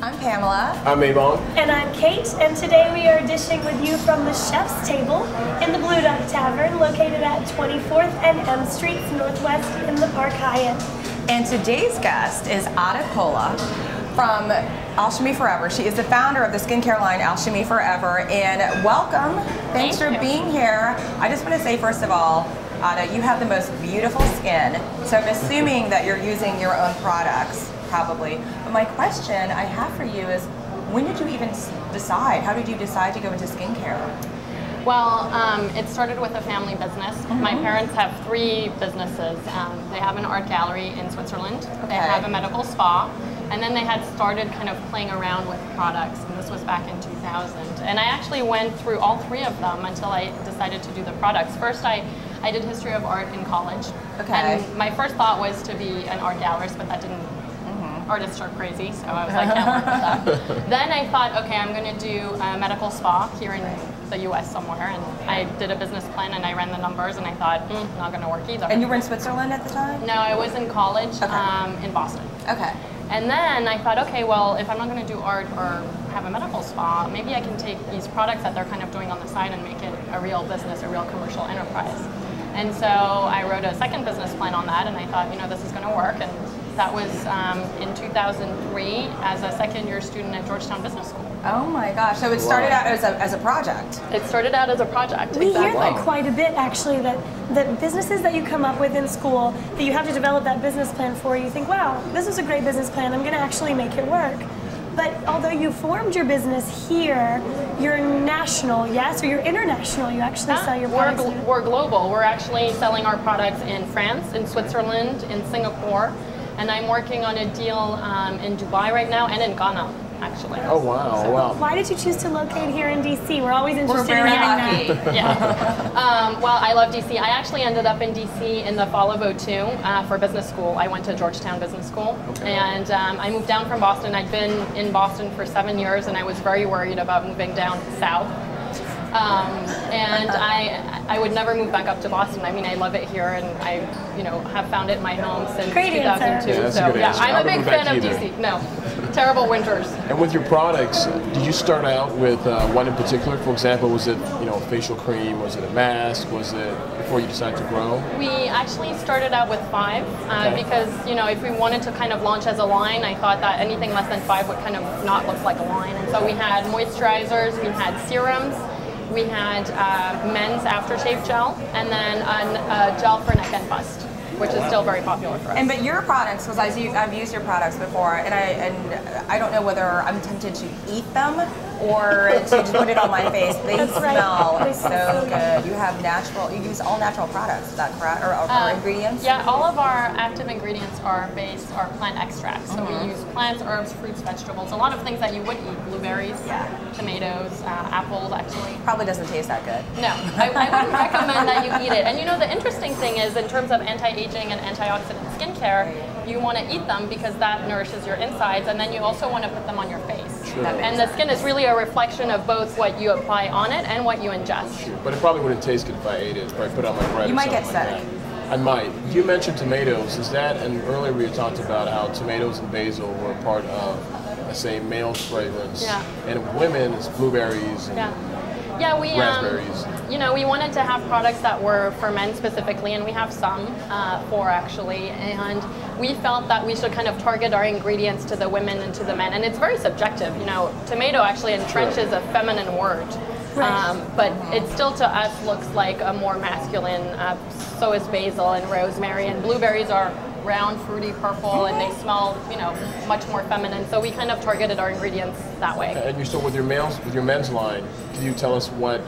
I'm Pamela. I'm Avon. And I'm Kate, and today we are dishing with you from the Chef's Table in the Blue Duck Tavern, located at 24th and M Streets Northwest in the Park Hyatt. And today's guest is Polla from Alchemy Forever. She is the founder of the skincare line Alchemy Forever, and welcome. Thanks for being here. I just want to say, first of all, Ada, you have the most beautiful skin, so I'm assuming that you're using your own products, probably. But my question I have for you is, when did you even decide? How did you decide to go into skincare? Well, it started with a family business. My parents have 3 businesses. They have an art gallery in Switzerland. Okay. They have a medical spa. And then they had started kind of playing around with products, and this was back in 2000. And I actually went through all 3 of them until I decided to do the products. First, I did history of art in college. Okay. And my first thought was to be an art gallerist, but that didn't. Artists are crazy, so I was like, can't work with that. Then I thought, okay, I'm going to do a medical spa here in the US somewhere, and I did a business plan and I ran the numbers, and I thought, not going to work either. And you were in Switzerland at the time? No, I was in college in Boston. Okay. And then I thought, okay, well, if I'm not going to do art or have a medical spa, maybe I can take these products that they're kind of doing on the side and make it a real business, a real commercial enterprise. And so I wrote a second business plan on that, and I thought, this is going to work. And that was in 2003 as a second-year student at Georgetown Business School. Oh my gosh! So it started out as a project. It started out as a project. We hear that quite a bit, actually. That businesses that you come up with in school, that you have to develop that business plan for, you think, wow, this is a great business plan. I'm going to actually make it work. But although you formed your business here, you're national, yes, or you're international. You actually sell your products. We're global. We're actually selling our products in France, in Switzerland, in Singapore. And I'm working on a deal in Dubai right now and in Ghana, actually. Oh, wow. So wow. Why did you choose to locate here in DC? We're always interested in lucky. that. Yeah. Well, I love DC. I actually ended up in DC in the fall of '02 for business school. I went to Georgetown Business School. Okay. And I moved down from Boston. I'd been in Boston for 7 years, and I was very worried about moving down south. And I would never move back up to Boston. I mean, I love it here, and I, have found it my home since 2002. Yeah, so yeah, I'm a big fan of DC. No, terrible winters. And with your products, did you start out with one in particular? For example, was it a facial cream? Was it a mask? Was it before you decided to grow? We actually started out with 5 because if we wanted to kind of launch as a line, I thought that anything less than 5 would kind of not look like a line. And so we had moisturizers, we had serums. We had men's aftershave gel, and then a gel for neck and bust, which is still very popular for us. But your products, because I've used your products before, and I don't know whether I'm tempted to eat them or to just put it on my face. They smell so good. You have you use all natural products, is that correct? Or ingredients? Yeah, all of our active ingredients are plant extracts. So we use plants, herbs, fruits, vegetables, a lot of things that you would eat. Blueberries, tomatoes, apples, actually. Probably doesn't taste that good. No, I wouldn't recommend that you eat it. And the interesting thing is, in terms of anti-aging and antioxidant skincare, you want to eat them because that nourishes your insides, and then you also want to put them on your face. Sure. And the skin is really a reflection of both what you apply on it and what you ingest. Sure. But it probably wouldn't taste good if I ate it, if I put it on my bread. You might get sick. Like I might. You mentioned tomatoes. Is that, and earlier we had talked about how tomatoes and basil were part of, let's say, male's fragrance. Yeah. And women, it's blueberries and raspberries. We wanted to have products that were for men specifically, and we have some, 4 actually, and we felt that we should kind of target our ingredients to the women and to the men, and it's very subjective. Tomato actually in French is a feminine word, but it still to us looks like a more masculine, so is basil and rosemary, and blueberries are round, fruity, purple, and they smell, much more feminine. So we kind of targeted our ingredients that way. And so with your men's line, can you tell us what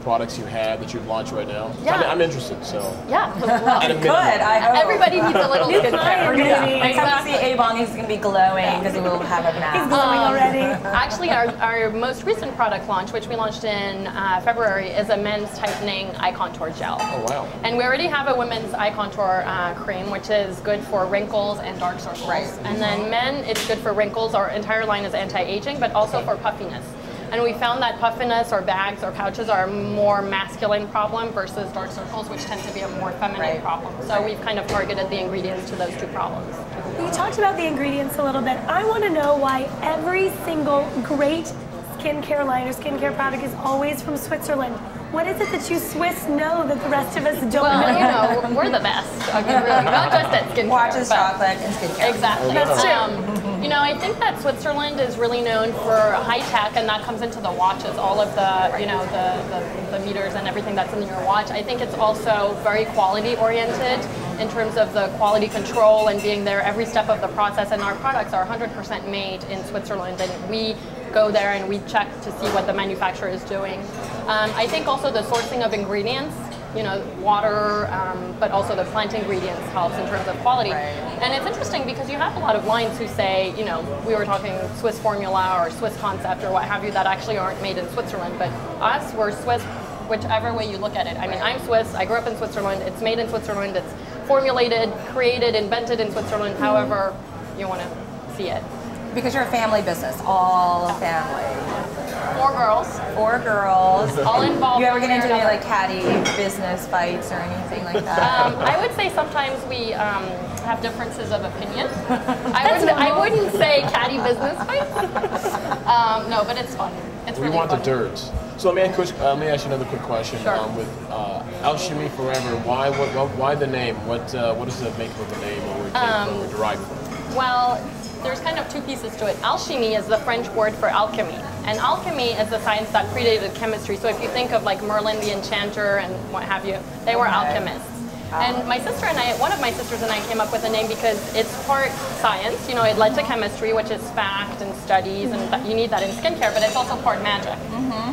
products you have that you've launched right now? Yeah. I'm interested, so. Yeah. Good, I hope. Everybody needs a little skincare. We're going to see Avon, he's going to be glowing because he will have a mask. He's glowing already. Actually, our most recent product launch, which we launched in February, is a men's tightening eye contour gel. Oh, wow. And we already have a women's eye contour cream, which is good for wrinkles and dark circles. Right. And then men, it's good for wrinkles. Our entire line is anti-aging, but also for puffiness. And we found that puffiness or bags or pouches are a more masculine problem versus dark circles, which tend to be a more feminine problem. So we've kind of targeted the ingredients to those 2 problems. You talked about the ingredients a little bit. I want to know why every single great skincare line or skincare product is always from Switzerland. What is it that you Swiss know that the rest of us don't know? Well, you know, we're the best. I mean, really, not just at skincare. Watches, chocolate, and skincare. Exactly. That's true. You know, I think that Switzerland is really known for high tech, and that comes into the watches. All of the, you know, the meters and everything that's in your watch. I think it's also very quality oriented in terms of the quality control and being there every step of the process. And our products are 100% made in Switzerland, and we go there and we check to see what the manufacturer is doing. I think also the sourcing of ingredients, you know, water, but also the plant ingredients helps in terms of quality. Right. And it's interesting because you have a lot of lines who say, you know, we were talking Swiss formula or Swiss concept or what have you that actually aren't made in Switzerland, but us, we're Swiss whichever way you look at it. I mean, I'm Swiss, I grew up in Switzerland, it's made in Switzerland, it's formulated, created, invented in Switzerland, however you want to see it. Because you're a family business, all family. 4 girls. 4 girls. All involved. You ever get one way into or any another. like catty business fights or anything like that? I would say sometimes we have differences of opinion. I wouldn't say catty business fights. No, but it's fun. It's really want fun. the dirt. So let me ask you another quick question. Sure. With Alchemy Forever, why the name? What does the makeup of the name, or where it came from, or derived from? Well, there's kind of 2 pieces to it. Alchemy is the French word for alchemy. And alchemy is the science that predated chemistry. So if you think of like Merlin the Enchanter and what have you, they were alchemists. And my sister and I, one of my sisters and I came up with a name because it's part science, you know, it led to chemistry, which is fact and studies, and you need that in skincare, but it's also part magic.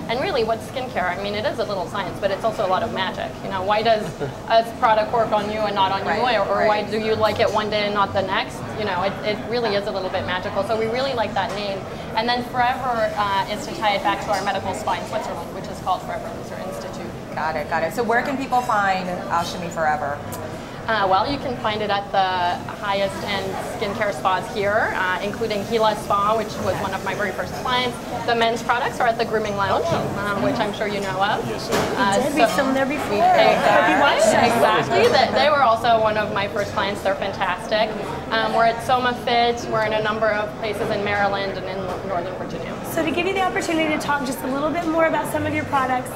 And really, what's skincare? I mean, it is a little science, but it's also a lot of magic. You know, why does a product work on you and not on you, or why do you like it one day and not the next? You know, it really is a little bit magical. So we really like that name. And then Forever is to tie it back to our medical spa in Switzerland, which is called Forever Loser Institute. Got it, got it. So where can people find Alchemy Forever? Well, you can find it at the highest end skincare spas here, including Gila Spa, which was one of my very first clients. The men's products are at the Grooming Lounge, which I'm sure you know of. Yes, I do. We filmed there before. Exactly. They were also one of my first clients. They're fantastic. We're at Soma Fit. We're in a number of places in Maryland and in Northern Virginia. So to give you the opportunity to talk just a little bit more about some of your products,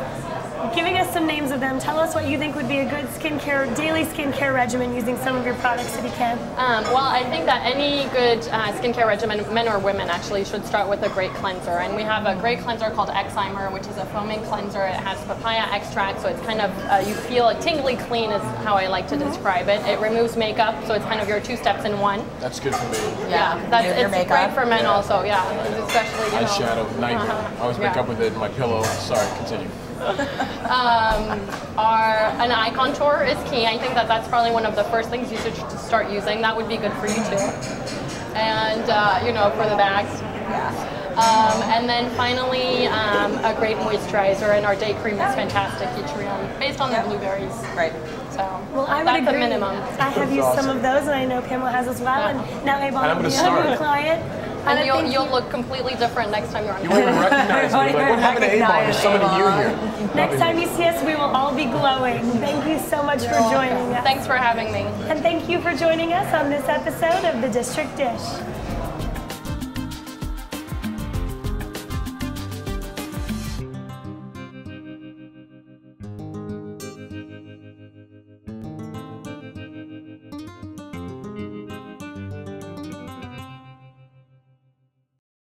giving us some names of them, tell us what you think would be a good daily skincare regimen using some of your products if you can. Well, I think that any good skincare regimen, men or women actually, should start with a great cleanser. And we have a great cleanser called Excimer, which is a foaming cleanser. It has papaya extract, so it's kind of, you feel a tingly clean is how I like to describe it. It removes makeup, so it's kind of your 2 steps in one. That's good for me. Yeah, it's great for men also, especially, you know. Eyeshadow, nightmare. I always make up with it in my pillow. Sorry, continue. An eye contour is key. I think that's probably one of the first things you should start using. That would be good for you too. And you know, for the bags. Yeah. And then finally, a great moisturizer, and our day cream is fantastic, Yttrium, based on the blueberries. Right. So Well, I would that's agree. a minimum. I have used some of those, and I know Pamela has as well. And now Avon will be a new client. And you'll look completely different next time you're on You won't even camera. recognize me. Like, what happened to Avon? There's so many you here. Next time you see us, we will all be glowing. Thank you so much for joining us. Thanks for having me. And thank you for joining us on this episode of The District Dish.